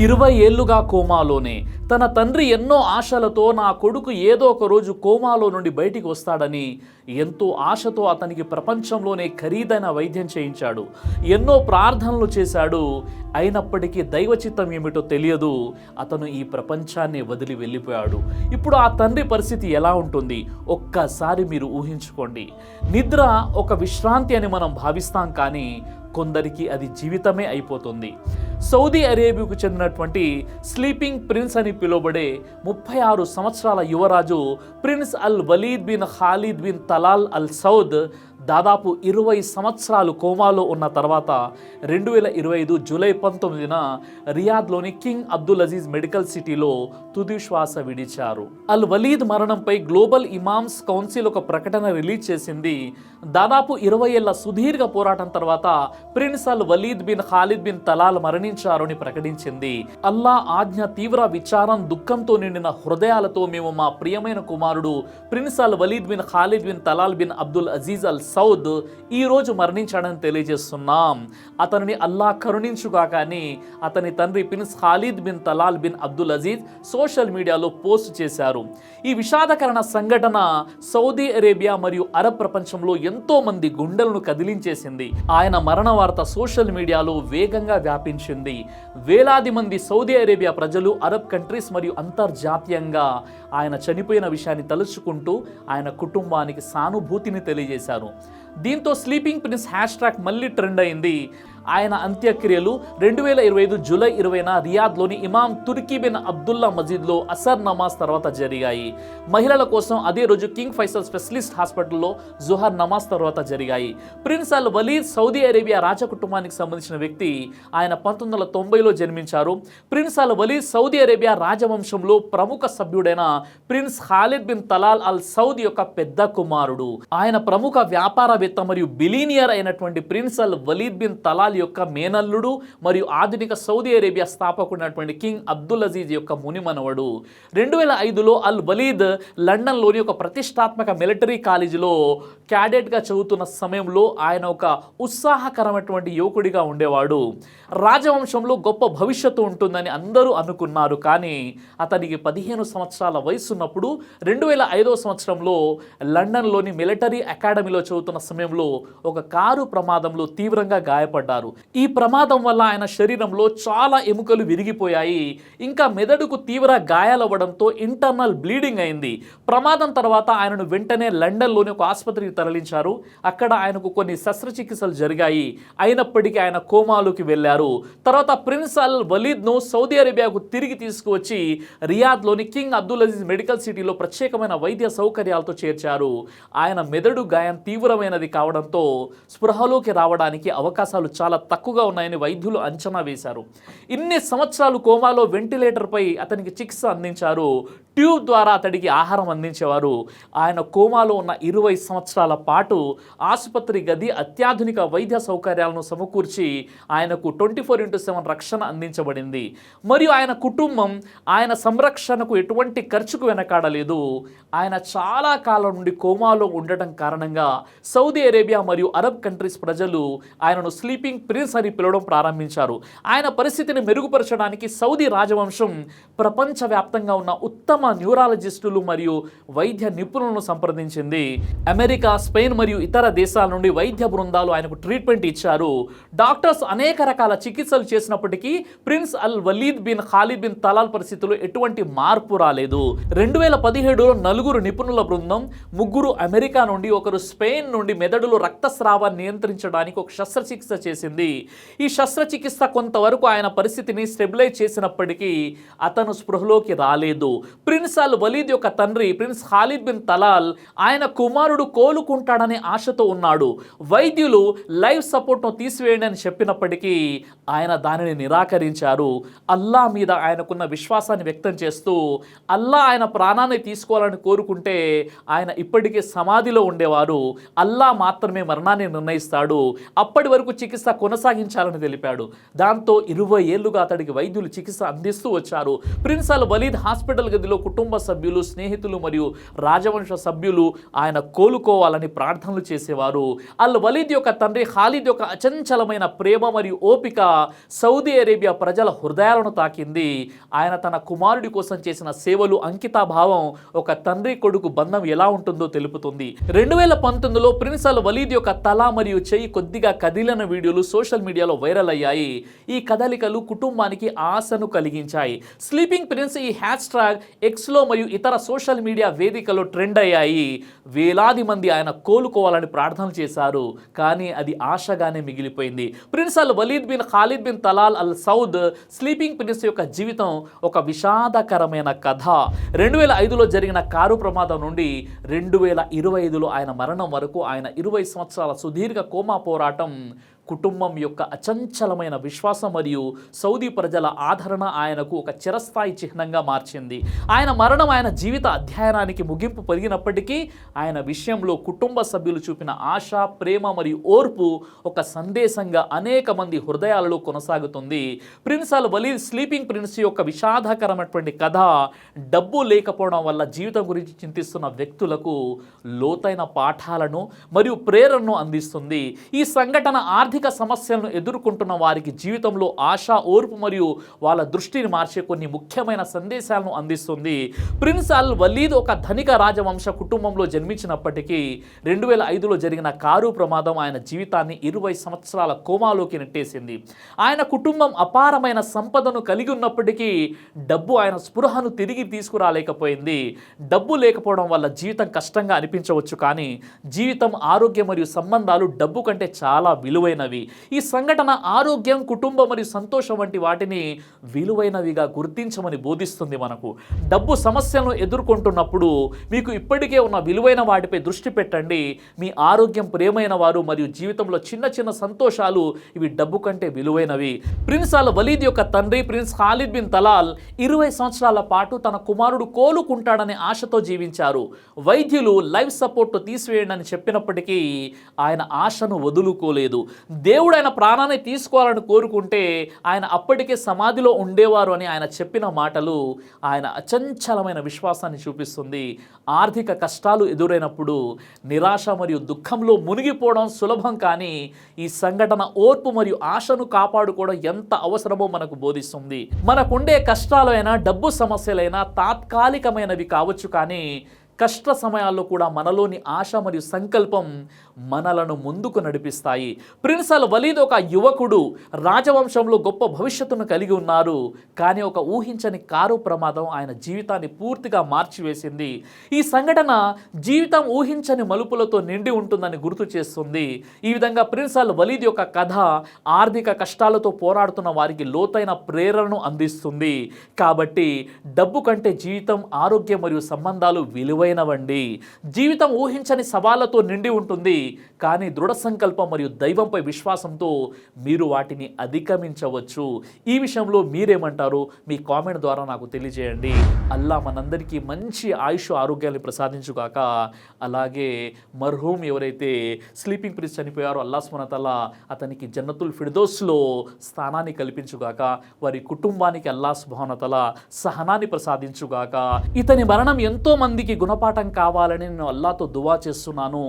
20 ఏళ్లుగా కోమాలోనే. తన తండ్రి ఎన్నో ఆశలతో నా కొడుకు ఏదో ఒక రోజు కోమాలో నుండి బయటికి వస్తాడని ఎంతో ఆశతో అతనికి ప్రపంచంలోనే ఖరీదైన వైద్యం చేయించాడు. ఎన్నో ప్రార్థనలు చేశాడు. అయినప్పటికీ దైవచిత్తం ఏమిటో తెలియదు. అతను ఈ ప్రపంచాన్ని వదిలి వెళ్ళిపోయాడు. ఇప్పుడు ఆ తండ్రి పరిస్థితి ఎలా ఉంటుంది ఒక్కసారి మీరు ఊహించుకోండి. నిద్ర ఒక విశ్రాంతి అని మనం భావిస్తాం, కానీ కొందరికి అది జీవితమే అయిపోతుంది. సౌదీ అరేబియాకు చెందినటువంటి స్లీపింగ్ ప్రిన్స్ అని పిలువబడే 36 సంవత్సరాల యువరాజు prince Al Waleed bin Khalid bin Talal Al Saud దాదాపు 20 సంవత్సరాలు కోమాలో ఉన్న తర్వాత 2025 జూలై 19న రియాద్లోని కింగ్ అబ్దుల్ అజీజ్ మెడికల్ సిటీలో తుది శ్వాస విడిచారు. అల్ వలీద్ మరణంపై గ్లోబల్ ఇమామ్స్ కౌన్సిల్ ఒక ప్రకటన రిలీజ్ చేసింది. దాదాపు 20 ఏళ్ల సుదీర్ఘ పోరాటం తర్వాత prince Al Waleed bin Khalid bin Talal మరణించారని ప్రకటించింది. అల్లా ఆజ్ఞ, తీవ్ర విచారం, దుఃఖంతో నిండిన హృదయాలతో మేము మా ప్రియమైన కుమారుడు prince Al Waleed bin Khalid bin Talal bin Abdul Aziz Al Saud ఈ రోజు మరణించాడని తెలియజేస్తున్నాం. అతనిని అల్లా కరుణించుగాక అని అతని తండ్రి prince Khalid bin Talal bin Abdul Aziz social మీడియాలో పోస్ట్ చేశారు. ఈ విషాదకరణ సంఘటన సౌదీ అరేబియా మరియు అరబ్ ప్రపంచంలో ఎంతో మంది గుండెలను కదిలించేసింది. ఆయన మరణ వార్త సోషల్ మీడియాలో వేగంగా వ్యాపించింది. వేలాది మంది సౌదీ అరేబియా ప్రజలు, అరబ్ కంట్రీస్ మరియు అంతర్జాతీయంగా ఆయన చనిపోయిన విషయాన్ని తలుచుకుంటూ ఆయన కుటుంబానికి సానుభూతిని తెలియజేశారు. దీంతో స్లీపింగ్ ప్రిన్స్ #, మళ్ళీ ట్రెండ్ అయింది. ఆయన అంత్యక్రియలు 2025 జూలై 20న రియాద్లోని ఇమాం తుర్కీ బిన్ అబ్దుల్లా మజీద్లో అసర్ నమాజ్ తర్వాత జరిగాయి. మహిళల కోసం అదే రోజు కింగ్ ఫైసల్ స్పెషలిస్ట్ హాస్పిటల్లో జుహర్ నమాజ్ తర్వాత జరిగాయి. Prince Al Waleed Saudi Arabia రాజ కుటుంబానికి సంబంధించిన వ్యక్తి. ఆయన 1990లో జన్మించారు. Prince Al Waleed Saudi Arabia రాజవంశంలో ప్రముఖ సభ్యుడైన prince Khalid bin Talal Al Saud యొక్క పెద్ద కుమారుడు. ఆయన ప్రముఖ వ్యాపారవేత్త మరియు బిలీనియర్ అయినటువంటి prince Al Waleed bin Talal యొక్క మేనల్లుడు మరియు ఆధునిక సౌదీ అరేబియా స్థాపకుడైనటువంటి కింగ్ అబ్దుల్ అజీజ్ యొక్క మునిమనవడు. 2005లో అల్ వలీద్ లండన్లోని ఒక ప్రతిష్టాత్మక మిలిటరీ కాలేజీలో క్యాడెట్గా చదువుతున్న సమయంలో ఆయన ఒక ఉత్సాహకరమైనటువంటి యువకుడిగా ఉండేవాడు. రాజవంశంలో గొప్ప భవిష్యత్తు ఉంటుందని అందరూ అనుకున్నారు. కానీ అతనికి 15 సంవత్సరాల వయసు ఉన్నప్పుడు 2005వ సంవత్సరంలో లండన్లోని మిలిటరీ అకాడమీలో చదువుతున్న సమయంలో ఒక కారు ప్రమాదంలో తీవ్రంగా గాయపడ్డారు. ఈ ప్రమాదం వల్ల ఆయన శరీరంలో చాలా ఎముకలు విరిగిపోయాయి. ఇంకా మెదడుకు తీవ్ర గాయాలవ్వడంతో ఇంటర్నల్ బ్లీడింగ్ అయింది. ప్రమాదం తర్వాత ఆయనను వెంటనే లండన్లోని ఒక ఆసుపత్రికి తరలించారు. అక్కడ ఆయనకు కొన్ని శస్త్రచికిత్సలు జరిగాయి. అయినప్పటికీ ఆయన కోమాలోకి వెళ్ళారు. తర్వాత ప్రిన్స్ అల్ వలీద్ను సౌదీ అరేబియాకు తిరిగి తీసుకువచ్చి రియాద్లోని కింగ్ అబ్దుల్ అజీజ్ మెడికల్ సిటీలో ప్రత్యేకమైన వైద్య సౌకర్యాలతో చేర్చారు. ఆయన మెదడు గాయం తీవ్రమైనది కావడంతో స్పృహలోకి రావడానికి అవకాశాలు చాలా తక్కువగా ఉన్నాయని వైద్యులు అంచనా వేశారు. ఇన్ని సంవత్సరాలు కోమాలో వెంటిలేటర్పై అతనికి చికిత్స అందించారు. ట్యూబ్ ద్వారా అతడికి ఆహారం అందించేవారు. ఆయన కోమాలో ఉన్న 20 సంవత్సరాల పాటు ఆసుపత్రి గది, అత్యాధునిక వైద్య సౌకర్యాలను సమకూర్చి ఆయనకు 24/7 రక్షణ అందించబడింది. మరియు ఆయన కుటుంబం ఆయన సంరక్షణకు ఎటువంటి ఖర్చుకు వెనకాడలేదు. ఆయన చాలా కాలం నుండి కోమాలో ఉండటం కారణంగా సౌదీ అరేబియా మరియు అరబ్ కంట్రీస్ ప్రజలు ఆయనను స్లీపింగ్ ప్రిన్స్ అని పిలవడం ప్రారంభించారు. ఆయన పరిస్థితిని మెరుగుపరచడానికి సౌదీ రాజవంశం ప్రపంచవ్యాప్తంగా ఉన్న ఉత్తమ న్యూరాలజిస్టులు మరియు వైద్య నిపుణులను సంప్రదించింది. అమెరికా, స్పెయిన్ మరియు ఇతర దేశాల నుండి వైద్య బృందాలు ఆయనకు ట్రీట్మెంట్ ఇచ్చారు. డాక్టర్స్ అనేక రకాల చికిత్సలు చేసినప్పటికీ prince Al Waleed bin Khalid bin Talal పరిస్థితుల్లో ఎటువంటి మార్పు రాలేదు. 2017లో 4 నిపుణుల బృందం, 3 అమెరికా నుండి, 1 స్పెయిన్ నుండి మెదడులో రక్తస్రావాన్ని నియంత్రించడానికి ఒక శస్త్రచికిత్స చేసింది. ఈ శస్త్రచికిత్స కొంతవరకు ఆయన పరిస్థితిని స్టెబిలైజ్ చేసినప్పటికీ అతను స్పృహలోకి రాలేదు. ప్రిన్స్ అల్ వలీద్ యొక్క తండ్రి ప్రిన్స్ ఖాలిద్ బిన్ తలాల్ ఆయన కుమారుడు కోలుకుంటాడనే ఆశతో ఉన్నాడు. వైద్యులు లైఫ్ సపోర్ట్ను తీసివేయండి అని చెప్పినప్పటికీ ఆయన దానిని నిరాకరించారు. అల్లా మీద ఆయనకున్న విశ్వాసాన్ని వ్యక్తం చేస్తూ అల్లా ఆయన ప్రాణాన్ని తీసుకోవాలని కోరుకుంటే ఆయన ఇప్పటికే సమాధిలో ఉండేవారు. అల్లా మాత్రమే మరణాన్ని నిర్ణయిస్తాడు. అప్పటి వరకు చికిత్స కొనసాగించాలని తెలిపాడు. దాంతో 20 ఏళ్లుగా అతడికి వైద్యులు చికిత్స అందిస్తూ వచ్చారు. ప్రిన్స్ అల్ వలీద్ హాస్పిటల్ గదిలో కుటుంబ సభ్యులు, స్నేహితులు మరియు రాజవంశ సభ్యులు ఆయన కోలుకోవాలని ప్రార్థనలు చేసేవారు. అల్ వలీద్ యొక్క తండ్రి ఖాలిద్ యొక్క అచంచలమైన ప్రేమ మరియు ఓపిక సౌదీ అరేబియా ప్రజల హృదయాలను తాకింది. ఆయన తన కుమారుడి కోసం చేసిన సేవలు, అంకితాభావం ఒక తండ్రి కొడుకు బంధం ఎలా ఉంటుందో తెలుపుతుంది. 2019లో ప్రిన్స్ అల్ వలీద్ యొక్క తల మరియు చెయ్యి కొద్దిగా కదిలిన వీడియోలు సోషల్ మీడియాలో వైరల్ అయ్యాయి. ఈ కదలికలు కుటుంబానికి ఆశను కలిగించాయి. స్లీపింగ్ ప్రిన్స్ ఈ హ్యాష్ట్యాగ్ ఎక్స్లో మరియు ఇతర సోషల్ మీడియా వేదికలో ట్రెండ్ అయ్యాయి. వేలాది మంది ఆయన కోలుకోవాలని ప్రార్థనలు చేశారు. కానీ అది ఆశగానే మిగిలిపోయింది. Prince Al Waleed bin Khalid bin Talal Al Saud sleeping prince యొక్క జీవితం ఒక విషాదకరమైన కథ. 2005లో జరిగిన కారు ప్రమాదం నుండి 2025లో ఆయన మరణం వరకు ఆయన 20 సంవత్సరాల సుదీర్ఘ కోమా పోరాటం కుటుంబం యొక్క అచంచలమైన విశ్వాసం మరియు సౌదీ ప్రజల ఆదరణ ఆయనకు ఒక చిరస్థాయి చిహ్నంగా మార్చింది. ఆయన మరణం ఆయన జీవిత అధ్యయనానికి ముగింపు పలిగినప్పటికీ ఆయన విషయంలో కుటుంబ సభ్యులు చూపిన ఆశ, ప్రేమ మరియు ఓర్పు ఒక సందేశంగా అనేక మంది హృదయాలలో కొనసాగుతుంది. Prince Al Walid sleeping prince యొక్క విషాదకరమైనటువంటి కథ డబ్బు లేకపోవడం వల్ల జీవితం గురించి చింతిస్తున్న వ్యక్తులకు లోతైన పాఠాలను మరియు ప్రేరణను అందిస్తుంది. ఈ సంఘటన ఆర్థిక సమస్యలను ఎదుర్కొంటున్న వారికి జీవితంలో ఆశ, ఓర్పు మరియు వాళ్ళ దృష్టిని మార్చే కొన్ని ముఖ్యమైన సందేశాలను అందిస్తుంది. ప్రిన్స్ అల్ వలీద్ ఒక ధనిక రాజవంశ కుటుంబంలో జన్మించినప్పటికీ 2005లో జరిగిన కారు ప్రమాదం ఆయన జీవితాన్ని 20 సంవత్సరాల కోమాలోకి నెట్టేసింది. ఆయన కుటుంబం అపారమైన సంపదను కలిగి ఉన్నప్పటికీ డబ్బు ఆయన స్పృహను తిరిగి తీసుకురాలేకపోయింది. డబ్బు లేకపోవడం వల్ల జీవితం కష్టంగా అనిపించవచ్చు, కానీ జీవితం, ఆరోగ్యం మరియు సంబంధాలు డబ్బు కంటే చాలా విలువైనవి. ఈ సంఘటన ఆరోగ్యం, కుటుంబం మరియు సంతోషం వంటి వాటిని విలువైనవిగా గుర్తించమని బోధిస్తుంది మనకు. డబ్బు సమస్యలను ఎదుర్కొంటున్నప్పుడు మీకు ఇప్పటికే ఉన్న విలువైన వాటిపై దృష్టి పెట్టండి. మీ ఆరోగ్యం, ప్రేమైన వారు మరియు జీవితంలో చిన్న చిన్న సంతోషాలు ఇవి డబ్బు కంటే విలువైనవి. ప్రిన్స్ అల్ వలీద్ యొక్క తండ్రి ప్రిన్స్ ఖాలిద్ బిన్ తలాల్ 20 సంవత్సరాల పాటు తన కుమారుడు కోలుకుంటాడనే ఆశతో జీవించారు. వైద్యులు లైఫ్ సపోర్ట్ తీసివేయండి అని చెప్పినప్పటికీ ఆయన ఆశను వదులుకోలేదు. దేవుడు ఆయన ప్రాణాన్ని తీసుకోవాలని కోరుకుంటే ఆయన అప్పటికే సమాధిలో ఉండేవారు అని ఆయన చెప్పిన మాటలు ఆయన అచంచలమైన విశ్వాసాన్ని చూపిస్తుంది. ఆర్థిక కష్టాలు ఎదురైనప్పుడు నిరాశ మరియు దుఃఖంలో మునిగిపోవడం సులభం, కానీ ఈ సంఘటన ఓర్పు మరియు ఆశను కాపాడుకోవడం ఎంత అవసరమో మనకు బోధిస్తుంది. మనకుండే కష్టాలైనా, డబ్బు సమస్యలైనా తాత్కాలికమైనవి కావచ్చు, కానీ కష్ట సమయాల్లో కూడా మనలోని ఆశ మరియు సంకల్పం మనలను ముందుకు నడిపిస్తాయి. ప్రిన్స్ అల్ వలీద్ ఒక యువకుడు, రాజవంశంలో గొప్ప భవిష్యత్తును కలిగి ఉన్నారు, కానీ ఒక ఊహించని కారు ప్రమాదం ఆయన జీవితాన్ని పూర్తిగా మార్చివేసింది. ఈ సంఘటన జీవితం ఊహించని మలుపులతో నిండి ఉంటుందని గుర్తు చేస్తుంది. ఈ విధంగా ప్రిన్స్ అల్ వలీద్ యొక్క కథ ఆర్థిక కష్టాలతో పోరాడుతున్న వారికి లోతైన ప్రేరణను అందిస్తుంది. కాబట్టి డబ్బు కంటే జీవితం, ఆరోగ్యం మరియు సంబంధాలు విలువైనవండి. జీవితం ఊహించని సవాళ్లతో నిండి ఉంటుంది, కానీ దృఢ సంకల్పం మరియు దైవంపై విశ్వాసంతో మీరు వాటిని అధిగమించవచ్చు. ఈ విషయంలో మీరేమంటారు? మీ కామెంట్ ద్వారా నాకు తెలియజేయండి. అల్లా మనందరికీ మంచి ఆయుష్, ఆరోగ్యాన్ని ప్రసాదించుగాక. అలాగే మర్హూమ్ ఎవరైతే స్లీపింగ్ ప్రిన్స్ చనిపోయారో అల్లా సుబ్హానహు వ తఆలా అతనికి జన్నతుల్ ఫిర్దౌస్లో స్థానాన్ని కల్పించుగాక. వారి కుటుంబానికి అల్లా సుబ్హానహు వ తఆలా సహనాన్ని ప్రసాదించుగాక. ఇతని మరణం ఎంతో మందికి గుణపాఠం కావాలని నేను అల్లాతో దువా చేస్తున్నాను.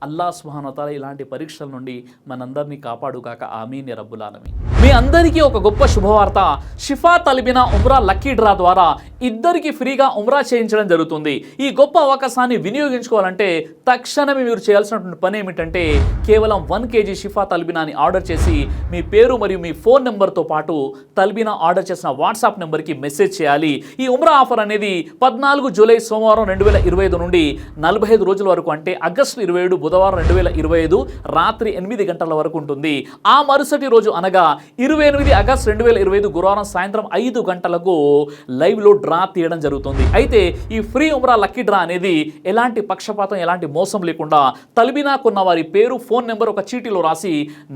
అల్లా సుబ్హానహు వ తఆలా ఇలాంటి పరీక్షల నుండి మనందరినీ కాపాడుగాక. ఆమీన్ యా రబ్బుల్ ఆలమీన్. మీ అందరికీ ఒక గొప్ప శుభవార్త. షిఫా తల్బినా ఉమ్రా లక్కీ డ్రా ద్వారా ఇద్దరికి ఫ్రీగా ఉమ్రా చేయించడం జరుగుతుంది. ఈ గొప్ప అవకాశాన్ని వినియోగించుకోవాలంటే తక్షణమే మీరు చేయాల్సినటువంటి పని ఏమిటంటే కేవలం 1 kg షిఫా తల్బినాని ఆర్డర్ చేసి మీ పేరు మరియు మీ ఫోన్ నెంబర్తో పాటు తల్బినా ఆర్డర్ చేసిన వాట్సాప్ నెంబర్కి మెసేజ్ చేయాలి. ఈ ఉమ్రా ఆఫర్ అనేది 14 జూలై సోమవారం 2025 నుండి 45 రోజుల వరకు, అంటే ఆగస్టు 27 బుధవారం 2025 రాత్రి 8 గంటల వరకు ఉంటుంది. ఆ మరుసటి రోజు అనగా 28 ఆగస్టు 2025 గురువారం సాయంత్రం 5 గంటలకు లైవ్లో డ్రా తీయడం జరుగుతుంది. అయితే ఈ ఫ్రీ ఉమ్రా లక్కీ డ్రా అనేది ఎలాంటి పక్షపాతం, ఎలాంటి మోసం లేకుండా తల్బినాకున్న వారి పేరు, ఫోన్ నెంబర్ ఒక చీటీలో రాసి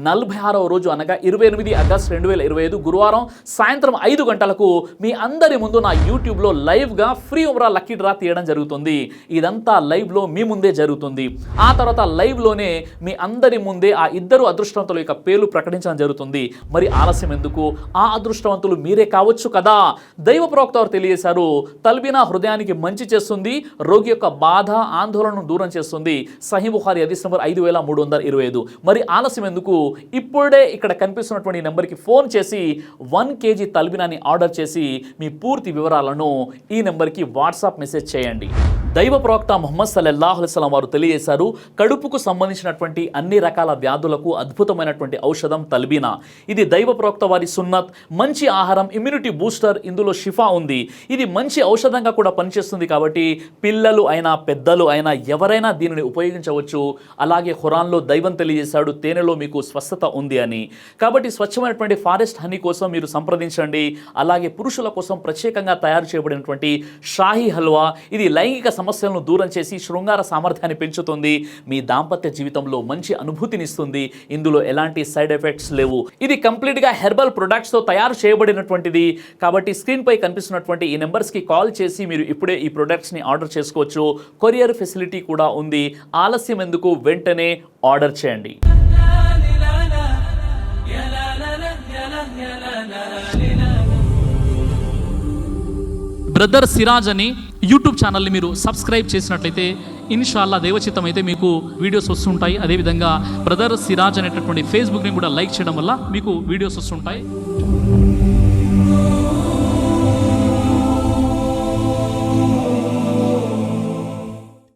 46వ రోజు అనగా 28 ఆగస్టు 2025 గురువారం సాయంత్రం 5 గంటలకు మీ అందరి ముందు నా యూట్యూబ్లో లైవ్గా ఫ్రీ ఉమ్రా లక్కీ డ్రా తీయడం జరుగుతుంది. ఇదంతా లైవ్లో మీ ముందే జరుగుతుంది. ఆ తర్వాత లైవ్లోనే మీ అందరి ముందే ఆ ఇద్దరు అదృష్టవంతుల యొక్క పేర్లు ప్రకటించడం జరుగుతుంది. మరి ఆలస్యం ఎందుకు? ఆ అదృష్టవంతులు మీరే కావచ్చు కదా. దైవ ప్రవక్త వారు తెలియజేశారు, తల్బీనా హృదయానికి మంచి చేస్తుంది, రోగి యొక్క బాధ ఆందోళనను దూరం చేస్తుంది. సహీ బుఖారీ హదీస్ నంబర్ 5325. మరి ఆలస్యం ఎందుకు? ఇప్పుడే ఇక్కడ కనిపిస్తున్నటువంటి నెంబర్కి ఫోన్ చేసి 1 kg తల్బినాని ఆర్డర్ చేసి మీ పూర్తి వివరాలను ఈ నెంబర్కి వాట్సాప్ మెసేజ్ చేయండి. దైవ ప్రవక్త ముహమ్మద్ సల్లల్లాహు అలైహి వసల్లం వారు తెలియజేశారు, కడుపుకు సంబంధించినటువంటి అన్ని రకాల వ్యాధులకు అద్భుతమైనటువంటి ఔషధం తల్బీనా. ఇది దైవ ప్రవక్త వారి సున్నత్, మంచి ఆహారం, ఇమ్యూనిటీ బూస్టర్, ఇందులో షిఫా ఉంది. ఇది మంచి ఔషధంగా కూడా పనిచేస్తుంది కాబట్టి పిల్లలు అయినా పెద్దలు అయినా ఎవరైనా దీనిని ఉపయోగించవచ్చు. అలాగే ఖురాన్లో దైవం తెలియజేశాడు, తేనెలో మీకు స్వస్థత ఉంది అని. కాబట్టి స్వచ్ఛమైనటువంటి ఫారెస్ట్ హనీ కోసం మీరు సంప్రదించండి. అలాగే పురుషుల కోసం ప్రత్యేకంగా తయారు చేయబడినటువంటి షాహీ హల్వా, ఇది లైంగిక సమస్యలను దూరం చేసి శృంగార సామర్థ్యాన్ని పెంచుతుంది, మీ దాంపత్య జీవితంలో మంచి అనుభూతినిస్తుంది. ఇందులో ఎలాంటి సైడ్ ఎఫెక్ట్స్ లేవు. ఇది కంప్లీట్గా హెర్బల్ ప్రొడక్ట్స్తో తయారు చేయబడినటువంటిది. కాబట్టి స్క్రీన్పై కనిపిస్తున్నటువంటి ఈ నెంబర్స్కి కాల్ చేసి మీరు ఇప్పుడే ఈ ప్రొడక్ట్స్ని ఆర్డర్ చేసుకోవచ్చు. కొరియర్ ఫెసిలిటీ కూడా ఉంది. ఆలస్యం ఎందుకు? వెంటనే ఆర్డర్ చేయండి. బ్రదర్ సిరాజ్ అని యూట్యూబ్ ఛానల్ని మీరు సబ్స్క్రైబ్ చేసినట్లయితే ఇన్షాల్లా దైవచిత్తం అయితే మీకు వీడియోస్ వస్తుంటాయి. అదేవిధంగా బ్రదర్ సిరాజ్ అనేటటువంటి ఫేస్బుక్ని కూడా లైక్ చేయడం వల్ల మీకు వీడియోస్ వస్తుంటాయి.